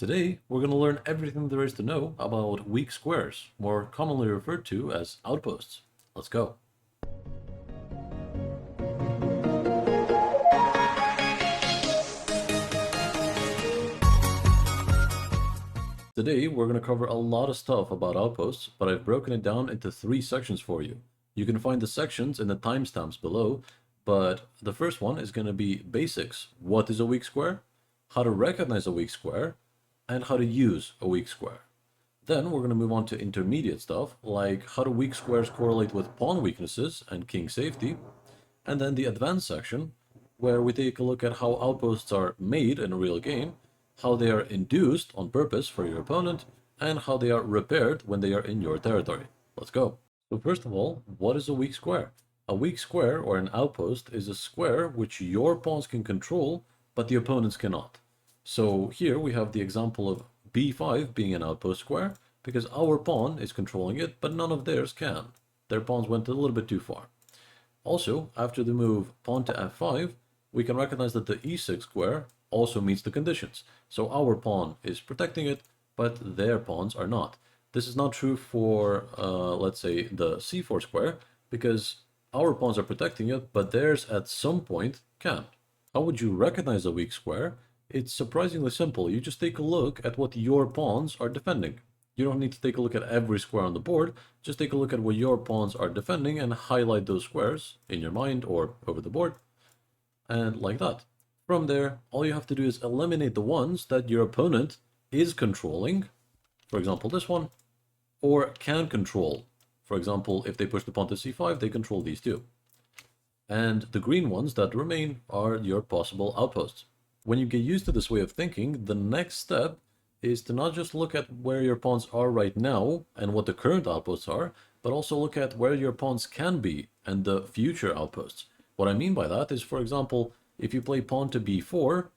Today, we're going to learn everything there is to know about weak squares, more commonly referred to as outposts. Let's go. Today, we're going to cover a lot of stuff about outposts, but I've broken it down into 3 sections for you. You can find the sections in the timestamps below, but the first one is going to be basics. What is a weak square? How to recognize a weak square? And how to use a weak square. Then we're going to move on to intermediate stuff, like how do weak squares correlate with pawn weaknesses and king safety. And then the advanced section, where we take a look at how outposts are made in a real game, how they are induced on purpose for your opponent, and how they are repaired when they are in your territory. Let's go. So first of all, what is a weak square? A weak square, or an outpost, is a square which your pawns can control, but the opponents cannot. So here we have the example of b5 being an outpost square, because our pawn is controlling it, but none of theirs can. Their pawns went a little bit too far. Also, after the move pawn to f5, we can recognize that the e6 square also meets the conditions. So our pawn is protecting it, but their pawns are not. This is not true for, let's say, the c4 square, because our pawns are protecting it, but theirs at some point can. How would you recognize a weak square? It's surprisingly simple. You just take a look at what your pawns are defending. You don't need to take a look at every square on the board. Just take a look at what your pawns are defending and highlight those squares in your mind or over the board. And like that. From there, all you have to do is eliminate the ones that your opponent is controlling. For example, this one. Or can control. For example, if they push the pawn to c5, they control these two. And the green ones that remain are your possible outposts. When you get used to this way of thinking, the next step is to not just look at where your pawns are right now and what the current outposts are, but also look at where your pawns can be and the future outposts. What I mean by that is, for example, if you play pawn to b4,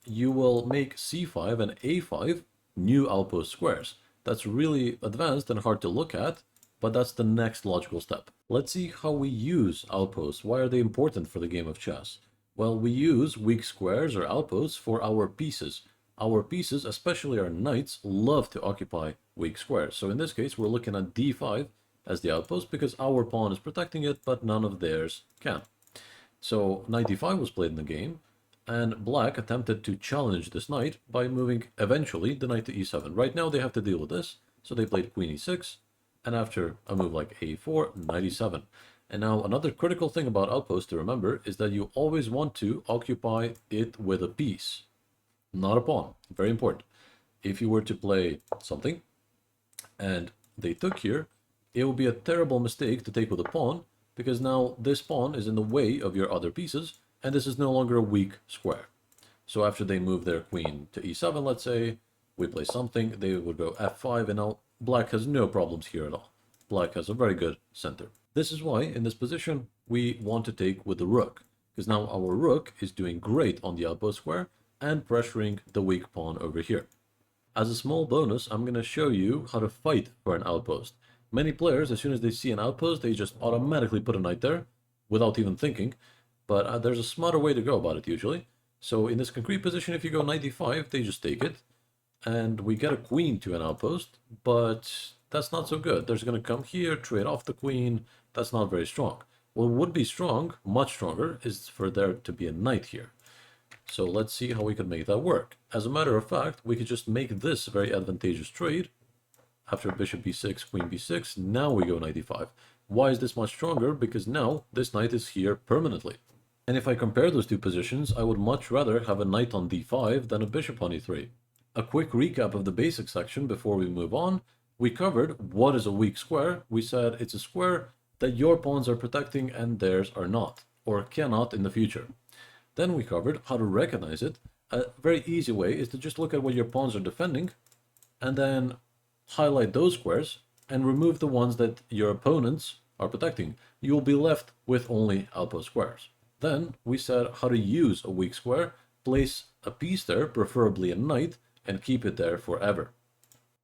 you will make c5 and a5 new outpost squares. That's really advanced and hard to look at, but that's the next logical step. Let's see how we use outposts. Why are they important for the game of chess? Well, we use weak squares or outposts for our pieces. Our pieces, especially our knights, love to occupy weak squares. So in this case, we're looking at d5 as the outpost because our pawn is protecting it, but none of theirs can. So knight d5 was played in the game, and black attempted to challenge this knight by moving eventually the knight to e7. Right now they have to deal with this, so they played queen e6, and after a move like a4, knight e7. And now another critical thing about outposts to remember is that you always want to occupy it with a piece, not a pawn. Very important. If you were to play something and they took here, it would be a terrible mistake to take with a pawn, because now this pawn is in the way of your other pieces, and this is no longer a weak square. So after they move their queen to e7, let's say, we play something, they would go f5, and now black has no problems here at all. Black has a very good center. This is why, in this position, we want to take with the rook, because now our rook is doing great on the outpost square and pressuring the weak pawn over here. As a small bonus, I'm going to show you how to fight for an outpost. Many players, as soon as they see an outpost, they just automatically put a knight there without even thinking, but there's a smarter way to go about it usually. So in this concrete position, if you go knight d5, they just take it, and we get a queen to an outpost, but that's not so good. There's going to come here, trade off the queen. That's not very strong. What would be strong, much stronger, is for there to be a knight here. So let's see how we can make that work. As a matter of fact, we could just make this a very advantageous trade. After bishop b6, queen b6, now we go knight d5. Why is this much stronger? Because now this knight is here permanently. And if I compare those two positions, I would much rather have a knight on d5 than a bishop on e3. A quick recap of the basic section before we move on. We covered what is a weak square. We said it's a square that your pawns are protecting and theirs are not, or cannot in the future. Then we covered how to recognize it. A very easy way is to just look at what your pawns are defending, and then highlight those squares and remove the ones that your opponents are protecting. You will be left with only outpost squares. Then we said how to use a weak square, place a piece there, preferably a knight, and keep it there forever.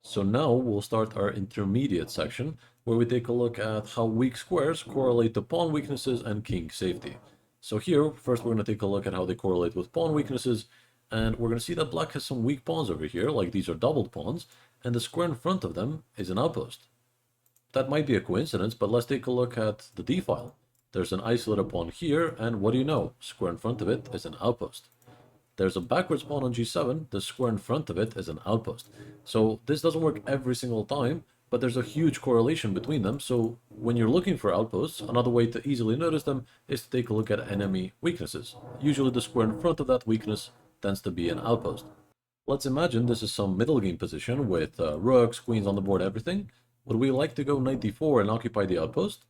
So now we'll start our intermediate section, where we take a look at how weak squares correlate to pawn weaknesses and king safety. So here, first we're going to take a look at how they correlate with pawn weaknesses. And we're going to see that black has some weak pawns over here, like these are doubled pawns, and the square in front of them is an outpost. That might be a coincidence, but let's take a look at the D file. There's an isolated pawn here, and what do you know? Square in front of it is an outpost. There's a backwards pawn on G7, the square in front of it is an outpost. So this doesn't work every single time, but there's a huge correlation between them. So when you're looking for outposts, another way to easily notice them is to take a look at enemy weaknesses. Usually the square in front of that weakness tends to be an outpost. Let's imagine this is some middle game position with rooks, queens on the board, everything. Would we like to go knight d4 and occupy the outpost?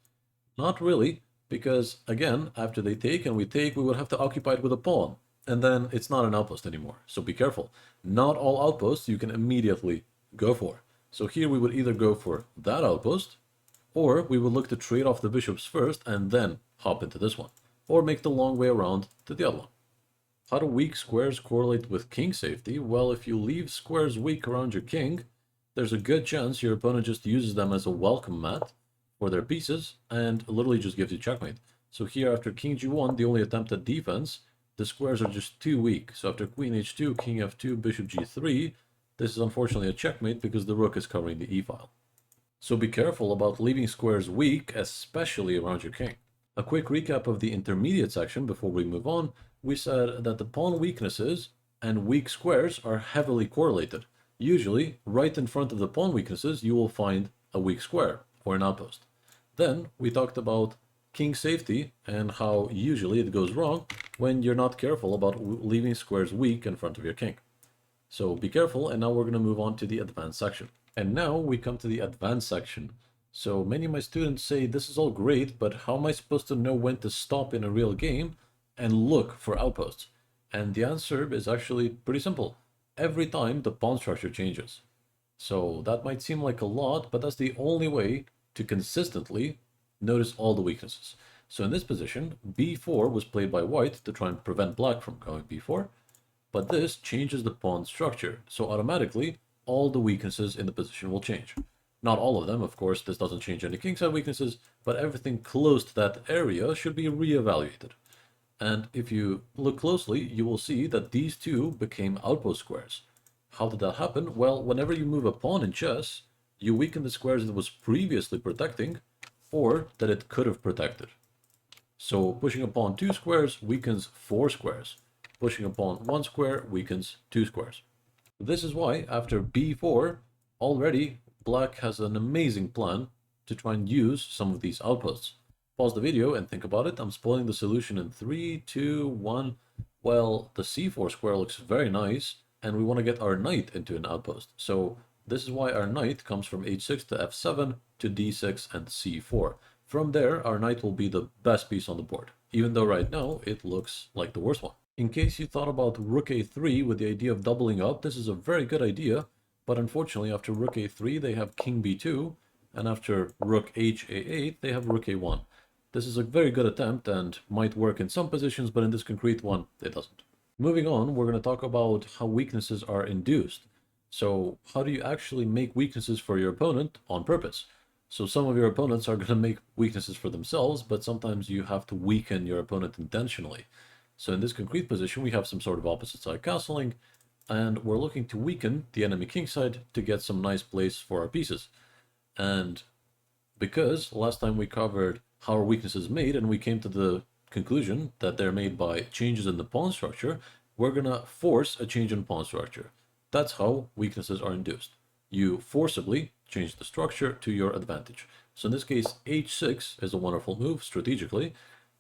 Not really, because again, after they take and we take, we would have to occupy it with a pawn. And then it's not an outpost anymore, so be careful. Not all outposts you can immediately go for. So here we would either go for that outpost, or we would look to trade off the bishops first and then hop into this one, or make the long way around to the other one. How do weak squares correlate with king safety? Well, if you leave squares weak around your king, there's a good chance your opponent just uses them as a welcome mat for their pieces and literally just gives you checkmate. So here after king g1, the only attempt at defense, the squares are just too weak. So after queen h2, king f2, bishop g3, this is unfortunately a checkmate because the rook is covering the e-file. So be careful about leaving squares weak, especially around your king. A quick recap of the intermediate section before we move on. We said that the pawn weaknesses and weak squares are heavily correlated. Usually, right in front of the pawn weaknesses, you will find a weak square or an outpost. Then we talked about king safety and how usually it goes wrong when you're not careful about leaving squares weak in front of your king. So be careful, and now we're going to move on to the advanced section. And now we come to the advanced section. So many of my students say, this is all great, but how am I supposed to know when to stop in a real game and look for outposts? And the answer is actually pretty simple. Every time the pawn structure changes. So that might seem like a lot, but that's the only way to consistently notice all the weaknesses. So in this position, b4 was played by white to try and prevent black from going b4, but this changes the pawn structure. So automatically, all the weaknesses in the position will change. Not all of them, of course, this doesn't change any kingside weaknesses, but everything close to that area should be reevaluated. And if you look closely, you will see that these two became outpost squares. How did that happen? Well, whenever you move a pawn in chess, you weaken the squares it was previously protecting, or that it could have protected. So pushing a pawn 2 squares weakens 4 squares. Pushing a pawn 1 square weakens 2 squares. This is why after b4, already black has an amazing plan to try and use some of these outposts. Pause the video and think about it. I'm spoiling the solution in 3, 2, 1. Well, the c4 square looks very nice, and we want to get our knight into an outpost. So this is why our knight comes from h6 to f7 to d6 and c4. From there, our knight will be the best piece on the board, even though right now it looks like the worst one. In case you thought about rook a3 with the idea of doubling up, this is a very good idea, but unfortunately after rook a3 they have king b2, and after rook h a8 they have rook a1. This is a very good attempt and might work in some positions, but in this concrete one, it doesn't. Moving on, we're going to talk about how weaknesses are induced. So how do you actually make weaknesses for your opponent on purpose? So some of your opponents are going to make weaknesses for themselves, but sometimes you have to weaken your opponent intentionally. So in this concrete position, we have some sort of opposite side castling, and we're looking to weaken the enemy kingside to get some nice place for our pieces. And because last time we covered how are weaknesses made, and we came to the conclusion that they're made by changes in the pawn structure, we're gonna force a change in pawn structure. That's how weaknesses are induced. You forcibly change the structure to your advantage. So in this case, h6 is a wonderful move strategically,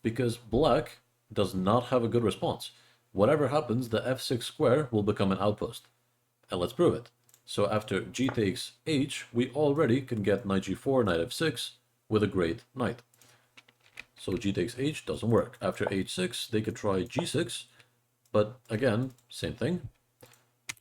because black does not have a good response. Whatever happens, the f6 square will become an outpost. And let's prove it. So after g takes h, we already can get knight g4, knight f6 with a great knight. So g takes h doesn't work. After h6, they could try g6, but again, same thing.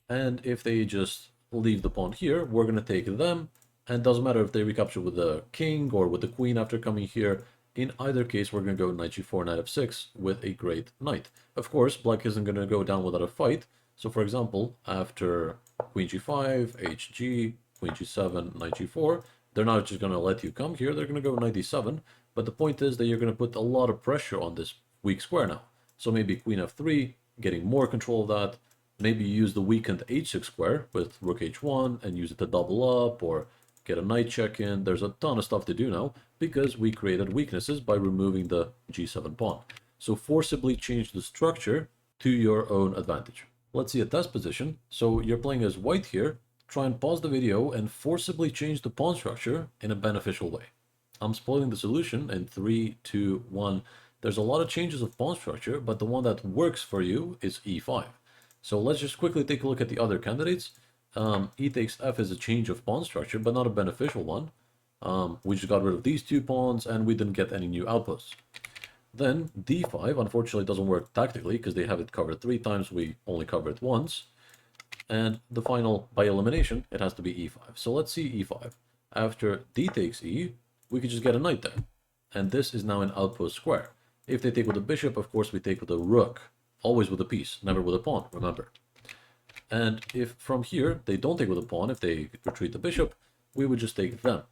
And if they just leave the pawn here, we're going to take them, and it doesn't matter if they recapture with the king or with the queen after coming here. In either case, we're going to go knight g4, knight f6 with a great knight. Of course, black isn't going to go down without a fight. So for example, after queen g5, hg, queen g7, knight g4, they're not just going to let you come here, they're going to go knight d7. But the point is that you're going to put a lot of pressure on this weak square now. So maybe queen f3, getting more control of that, maybe you use the weakened h6 square with rook h1 and use it to double up or get a knight check in. There's a ton of stuff to do now because we created weaknesses by removing the g7 pawn. So forcibly change the structure to your own advantage. Let's see a test position. So you're playing as white here. Try and pause the video and forcibly change the pawn structure in a beneficial way. I'm spoiling the solution in 3, 2, 1. There's a lot of changes of pawn structure, but the one that works for you is e5. So let's just quickly take a look at the other candidates. E takes f is a change of pawn structure, but not a beneficial one. We just got rid of these two pawns, and we didn't get any new outposts. Then d5, unfortunately, doesn't work tactically, because they have it covered 3 times, we only cover it once. And the final, by elimination, it has to be e5. So let's see e5. After d takes e, we could just get a knight there. And this is now an outpost square. If they take with a bishop, of course we take with a rook. Always with a piece, never with a pawn, remember. And if from here they don't take with a pawn, if they retreat the bishop, we would just take them.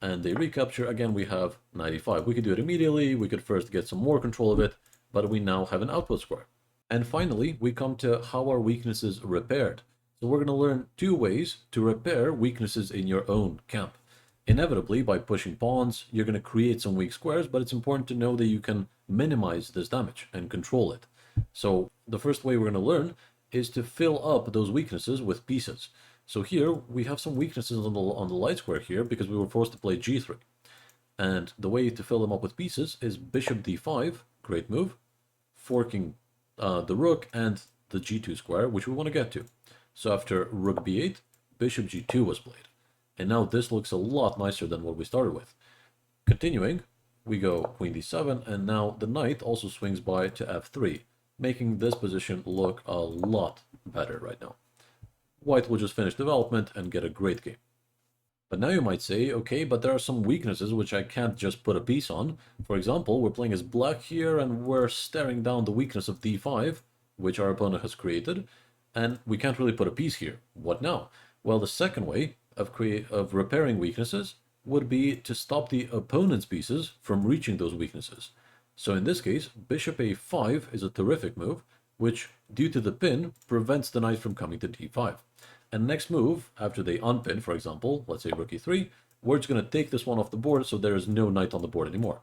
And they recapture, again we have knight e5. We could do it immediately, we could first get some more control of it, but we now have an outpost square. And finally, we come to how are weaknesses repaired. So we're going to learn 2 ways to repair weaknesses in your own camp. Inevitably, by pushing pawns, you're going to create some weak squares, but it's important to know that you can minimize this damage and control it. So the first way we're going to learn is to fill up those weaknesses with pieces. So here we have some weaknesses on the light square here because we were forced to play g3. And the way to fill them up with pieces is bishop d5, great move, forking the rook and the g2 square, which we want to get to. So after rook b8, bishop g2 was played. And now this looks a lot nicer than what we started with. Continuing, we go queen d7, and now the knight also swings by to f3, making this position look a lot better right now. White will just finish development and get a great game. But now you might say, okay, but there are some weaknesses which I can't just put a piece on. For example, we're playing as black here and we're staring down the weakness of d5, which our opponent has created, and we can't really put a piece here. What now? Well, the second way of repairing weaknesses would be to stop the opponent's pieces from reaching those weaknesses. So in this case, bishop a5 is a terrific move, which, due to the pin, prevents the knight from coming to d5. And next move, after they unpin, for example, let's say rook e3, we're just going to take this one off the board so there is no knight on the board anymore.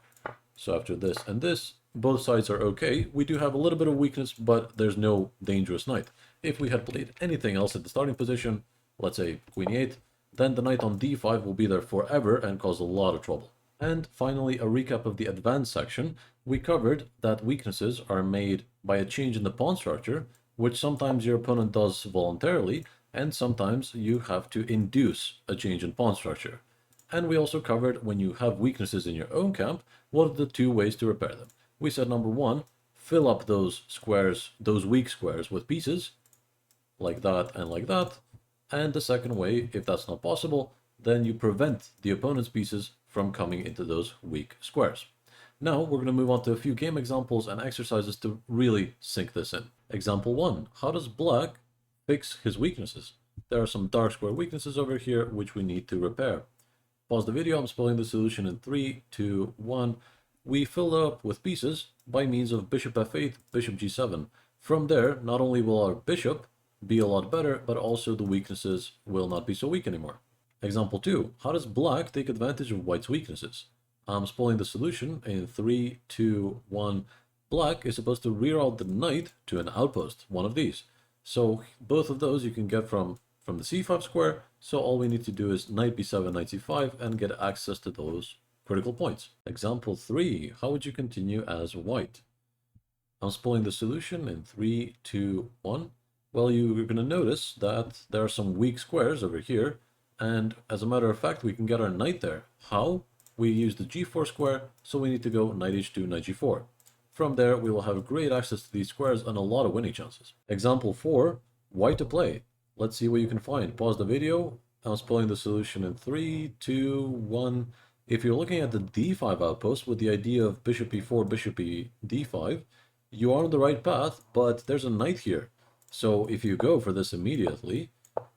So after this and this, both sides are okay. We do have a little bit of weakness, but there's no dangerous knight. If we had played anything else at the starting position, let's say queen e8, then the knight on d5 will be there forever and cause a lot of trouble. And finally, a recap of the advanced section. We covered that weaknesses are made by a change in the pawn structure, which sometimes your opponent does voluntarily, and sometimes you have to induce a change in pawn structure. And we also covered when you have weaknesses in your own camp, what are the 2 ways to repair them. We said number 1, fill up those squares, those weak squares with pieces, like that and like that. And the second way, if that's not possible, then you prevent the opponent's pieces from coming into those weak squares. Now we're going to move on to a few game examples and exercises to really sink this in. Example 1, how does black fix his weaknesses? There are some dark square weaknesses over here which we need to repair. Pause the video, I'm spelling the solution in 3, 2, 1. We fill it up with pieces by means of bishop f8, bishop g7. From there, not only will our bishop be a lot better, but also the weaknesses will not be so weak anymore. Example 2, how does black take advantage of white's weaknesses? I'm spelling the solution in 3, 2, 1. Black is supposed to reroute the knight to an outpost, one of these. So both of those you can get from the c5 square, so all we need to do is knight b7, knight c5, and get access to those critical points. Example 3, how would you continue as white? I'm spelling the solution in 3, 2, 1. Well, you're going to notice that there are some weak squares over here, and as a matter of fact, we can get our knight there. How? We use the g4 square, so we need to go knight h2, knight g4. From there, we will have great access to these squares and a lot of winning chances. Example 4, white to play. Let's see what you can find. Pause the video. I'm spelling the solution in 3, 2, 1. If you're looking at the d5 outpost with the idea of bishop e4, bishop d5, you are on the right path, but there's a knight here. So if you go for this immediately,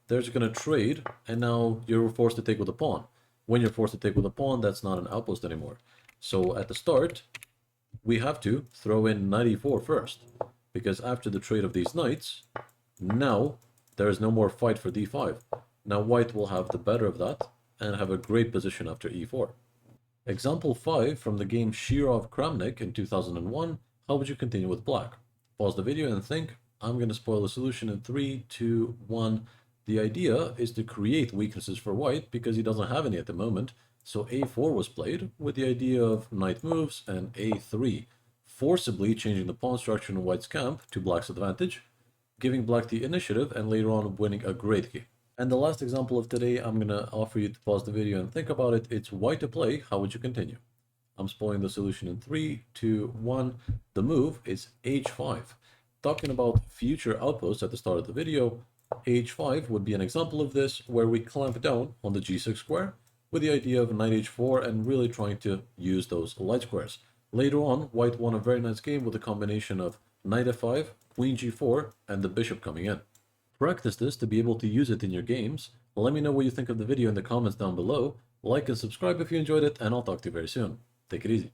they're just going to trade, and now you're forced to take with a pawn. When you're forced to take with a pawn, that's not an outpost anymore. So at the start, we have to throw in knight e4 first, because after the trade of these knights, Now, there is no more fight for d5. Now white will have the better of that and have a great position after e4. Example 5 from the game Shirov-Kramnik in 2001, how would you continue with black? Pause the video and think. I'm going to spoil the solution in 3, 2, 1. The idea is to create weaknesses for white because he doesn't have any at the moment. So a4 was played with the idea of knight moves and a3, forcibly changing the pawn structure in white's camp to black's advantage, giving black the initiative and later on winning a great game. And the last example of today, I'm going to offer you to pause the video and think about it. It's white to play. How would you continue? I'm spoiling the solution in 3, 2, 1. The move is h5. Talking about future outposts at the start of the video, h5 would be an example of this, where we clamp down on the g6 square with the idea of knight h4 and really trying to use those light squares. Later on, white won a very nice game with a combination of knight f5, queen g4, and the bishop coming in. Practice this to be able to use it in your games. Let me know what you think of the video in the comments down below. Like and subscribe if you enjoyed it, and I'll talk to you very soon. Take it easy.